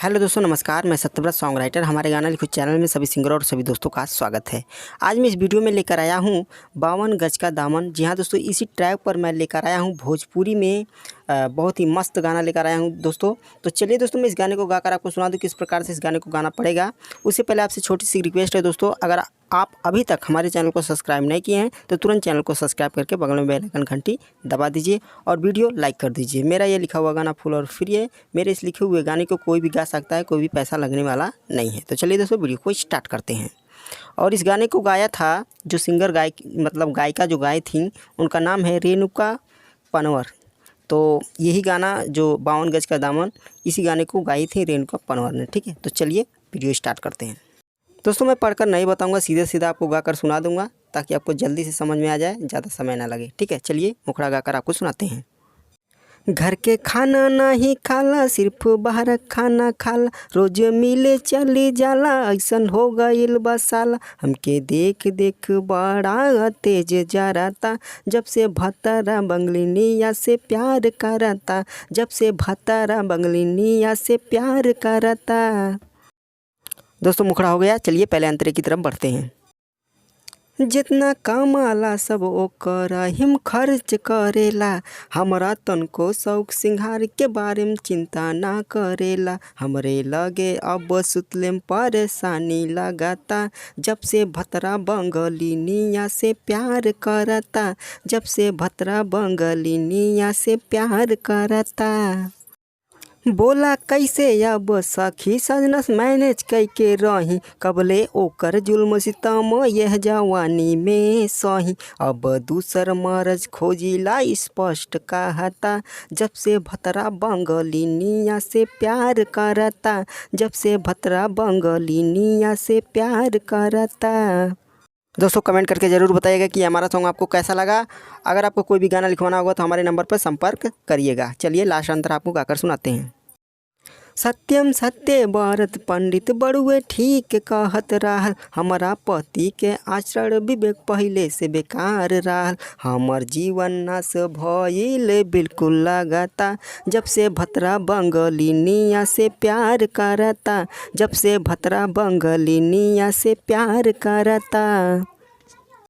Hello दोस्तों, नमस्कार। मैं सत्यव्रत सॉन्ग राइटर। हमारे गाना लिखो चैनल में सभी सिंगरों और सभी दोस्तों का स्वागत है। आज मैं इस वीडियो में लेकर आया हूँ 52 गज का दामन। जी हाँ दोस्तों, इसी ट्रैक पर मैं लेकर आया हूँ भोजपुरी में बहुत ही मस्त गाना लेकर आया हूँ दोस्तों। तो चलिए दोस्तों, मैं इस गाने को गाकर आपको सुना दूँ किस प्रकार से इस गाने को गाना पड़ेगा। उससे पहले आपसे छोटी सी रिक्वेस्ट है दोस्तों, अगर आप अभी तक हमारे चैनल को सब्सक्राइब नहीं किए हैं तो तुरंत चैनल को सब्सक्राइब करके बगल में बेल आइकन घंटी दबा दीजिए और वीडियो लाइक कर दीजिए। मेरा ये लिखा हुआ गाना फुल और फ्री है। मेरे इस लिखे हुए गाने को कोई भी गा सकता है, कोई भी पैसा लगने वाला नहीं है। तो चलिए दोस्तों, वीडियो को स्टार्ट करते हैं। और इस गाने को गाया था जो सिंगर गायिका जो गाई थी, उनका नाम है रेणुका पनवर। तो यही गाना जो 52 गज का दामन, इसी गाने को गाई थी रेणुका पनवर ने। ठीक है, तो चलिए वीडियो स्टार्ट करते हैं। दोस्तों, मैं पढ़कर नहीं बताऊंगा, सीधे सीधा आपको गाकर सुना दूंगा ताकि आपको जल्दी से समझ में आ जाए, ज़्यादा समय ना लगे। ठीक है, चलिए मुखड़ा गाकर आपको सुनाते हैं। घर के खाना नहीं खाला, सिर्फ बाहर खाना खाला, रोज मिले चली जाला, ऐसन हो गइल बा साला। हमके देख देख बड़ा तेज जराता, जब से भतरा बंगलिनिया से प्यार करता, जब से भतरा बंगलिनिया से प्यार करता। दोस्तों, मुखड़ा हो गया। चलिए पहले अंतरे की तरफ बढ़ते हैं। जितना कमाला सब ओकर हिम खर्च करेला, हमरा तनको शौक सिंगार के बारे में चिंता ना करेला। हमरे लगे अब सुतले में परेशानी लगाता, जब से भतरा बंगलिनिया से प्यार करता, जब से भतरा बंगलिनिया से प्यार करता। बोला कैसे अब सखी सजनस मैनेज कैके रही, कबले ओकर जुल्म सितम यह जवानी में सही। अब दूसर मरज खोजिला स्पष्ट कहता, जब से भतरा बंगलिनिया से प्यार करता, जब से भतरा बंगलिनिया से प्यार करता। दोस्तों, कमेंट करके ज़रूर बताइएगा कि हमारा सॉन्ग आपको कैसा लगा। अगर आपको कोई भी गाना लिखवाना होगा तो हमारे नंबर पर संपर्क करिएगा। चलिए लास्ट अंतर आपको गाकर सुनाते हैं। सत्यम सत्य व्रत पंडित बड़ुए ठीक कहत रहल, हमारा पति के आचरण विवेक पहले से बेकार रहल। हमर जीवन नाश भइल बिल्कुल लगता, जब से भतरा बंगलिनिया से प्यार करता, जब से भतरा बंगलिनिया से प्यार करता।